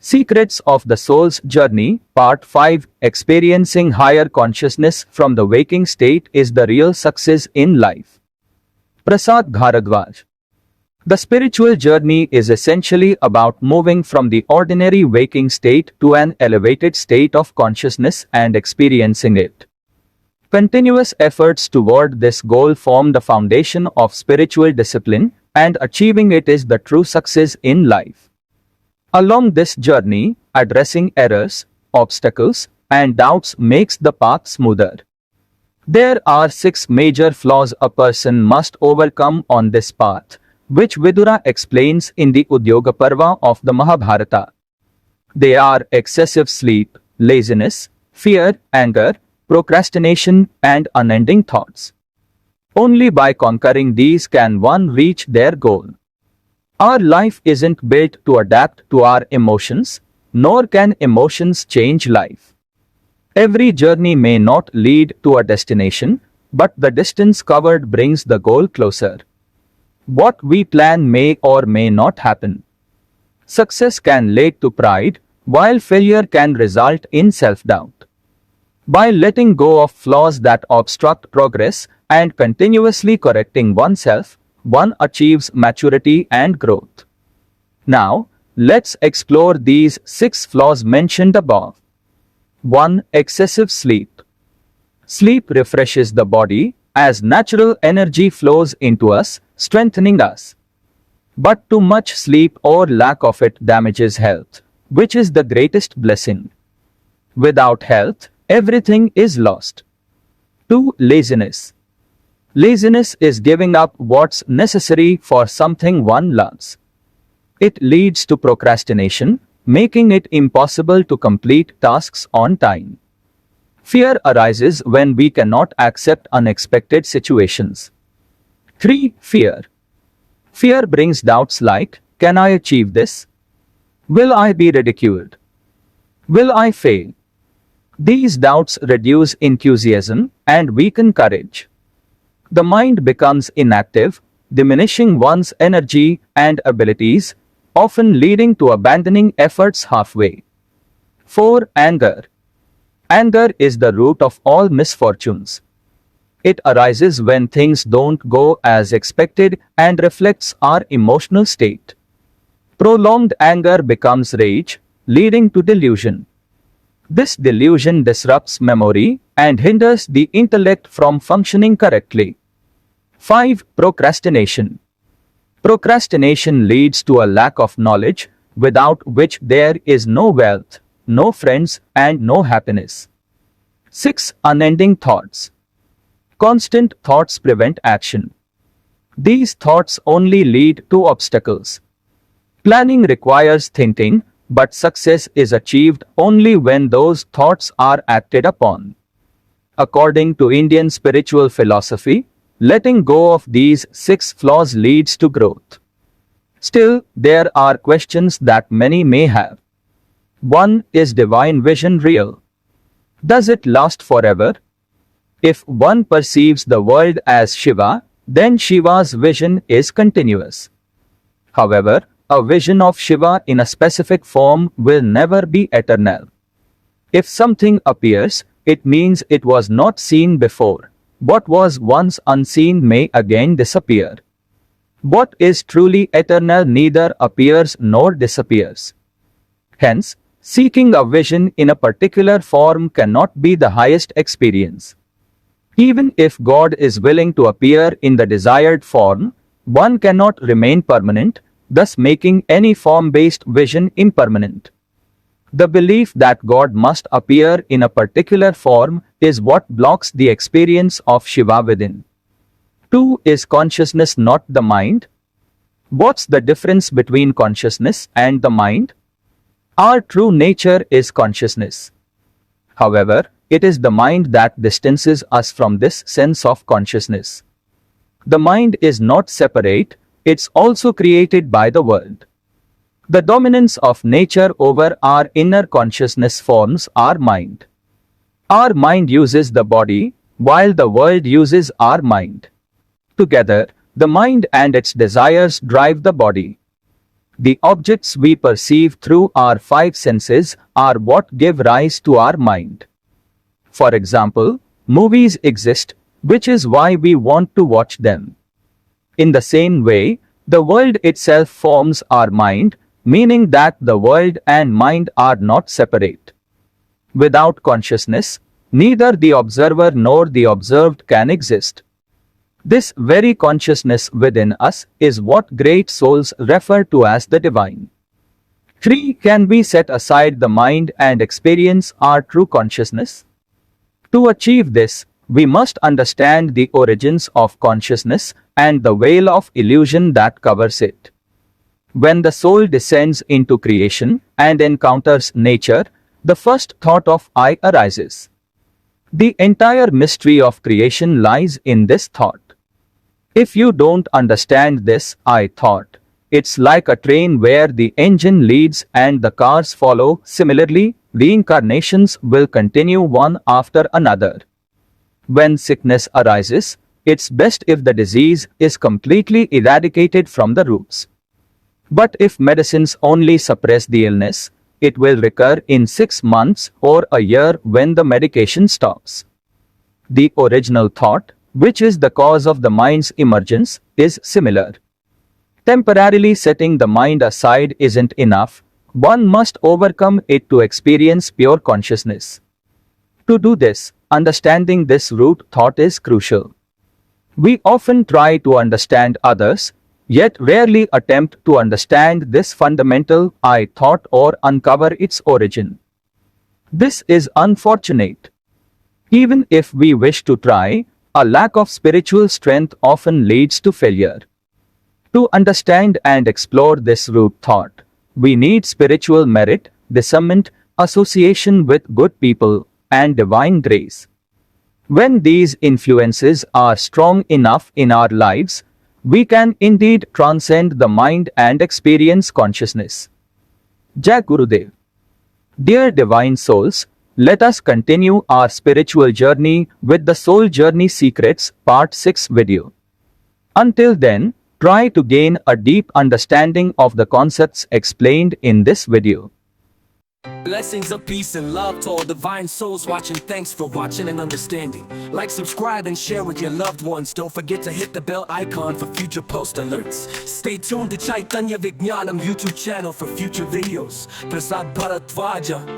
Secrets of the Soul's Journey, Part 5. Experiencing higher consciousness from the waking state is the real success in life. Prassad Bharadwaj. The spiritual journey is essentially about moving from the ordinary waking state to an elevated state of consciousness and experiencing it. Continuous efforts toward this goal form the foundation of spiritual discipline, and achieving it is the true success in life. Along this journey, addressing errors, obstacles, and doubts makes the path smoother. There are 6 major flaws a person must overcome on this path, which Vidura explains in the Udyoga Parva of the Mahabharata. They are excessive sleep, laziness, fear, anger, procrastination, and unending thoughts. Only by conquering these can one reach their goal. Our life isn't built to adapt to our emotions, nor can emotions change life. Every journey may not lead to a destination, but the distance covered brings the goal closer. What we plan may or may not happen. Success can lead to pride, while failure can result in self-doubt. By letting go of flaws that obstruct progress and continuously correcting oneself, one achieves maturity and growth. Now, let's explore these 6 flaws mentioned above. 1. Excessive sleep. Sleep refreshes the body as natural energy flows into us, strengthening us. But too much sleep or lack of it damages health, which is the greatest blessing. Without health, everything is lost. 2. Laziness. Laziness is giving up what's necessary for something one loves. It leads to procrastination, making it impossible to complete tasks on time. Fear arises when we cannot accept unexpected situations. 3. Fear. Fear brings doubts like, can I achieve this? Will I be ridiculed? Will I fail? These doubts reduce enthusiasm and weaken courage. The mind becomes inactive, diminishing one's energy and abilities, often leading to abandoning efforts halfway. 4. Anger. Anger is the root of all misfortunes. It arises when things don't go as expected and reflects our emotional state. Prolonged anger becomes rage, leading to delusion. This delusion disrupts memory and hinders the intellect from functioning correctly. 5. Procrastination. Procrastination leads to a lack of knowledge, without which there is no wealth, no friends, and no happiness. 6. Unending thoughts. Constant thoughts prevent action. These thoughts only lead to obstacles. Planning requires thinking, but success is achieved only when those thoughts are acted upon. According to Indian spiritual philosophy, letting go of these 6 flaws leads to growth. Still, there are questions that many may have. 1. Is divine vision real? Does it last forever? If one perceives the world as Shiva, then Shiva's vision is continuous. However, a vision of Shiva in a specific form will never be eternal. If something appears, it means it was not seen before. What was once unseen may again disappear. What is truly eternal neither appears nor disappears. Hence, seeking a vision in a particular form cannot be the highest experience. Even if God is willing to appear in the desired form, one cannot remain permanent, thus making any form-based vision impermanent. The belief that God must appear in a particular form is what blocks the experience of Shiva within. 2. Is consciousness not the mind? What's the difference between consciousness and the mind? Our true nature is consciousness. However, it is the mind that distances us from this sense of consciousness. The mind is not separate, it's also created by the world. The dominance of nature over our inner consciousness forms our mind. Our mind uses the body, while the world uses our mind. Together, the mind and its desires drive the body. The objects we perceive through our five senses are what give rise to our mind. For example, movies exist, which is why we want to watch them. In the same way, the world itself forms our mind, meaning that the world and mind are not separate. Without consciousness, neither the observer nor the observed can exist. This very consciousness within us is what great souls refer to as the divine. 3. Can we set aside the mind and experience our true consciousness? To achieve this, we must understand the origins of consciousness and the veil of illusion that covers it. When the soul descends into creation and encounters nature, the first thought of I arises. The entire mystery of creation lies in this thought. If you don't understand this I thought, it's like a train where the engine leads and the cars follow. Similarly, reincarnations will continue one after another. When sickness arises, it's best if the disease is completely eradicated from the roots. But if medicines only suppress the illness, it will recur in 6 months or a year when the medication stops. The original thought, which is the cause of the mind's emergence, is similar. Temporarily setting the mind aside isn't enough, one must overcome it to experience pure consciousness. To do this, understanding this root thought is crucial. We often try to understand others, yet rarely attempt to understand this fundamental I thought or uncover its origin. This is unfortunate. Even if we wish to try, a lack of spiritual strength often leads to failure. To understand and explore this root thought, we need spiritual merit, discernment, association with good people, and divine grace. When these influences are strong enough in our lives, we can indeed transcend the mind and experience consciousness. Jai Gurudev. Dear Divine Souls, let us continue our spiritual journey with the Soul Journey Secrets Part 6 video. Until then, try to gain a deep understanding of the concepts explained in this video. Blessings of peace and love to all divine souls watching. Thanks for watching and understanding. Like, subscribe, and share with your loved ones. Don't forget to hit the bell icon for future post alerts. Stay tuned to Chaitanya Vijnanam YouTube channel for future videos. Prassad Bharadwaj.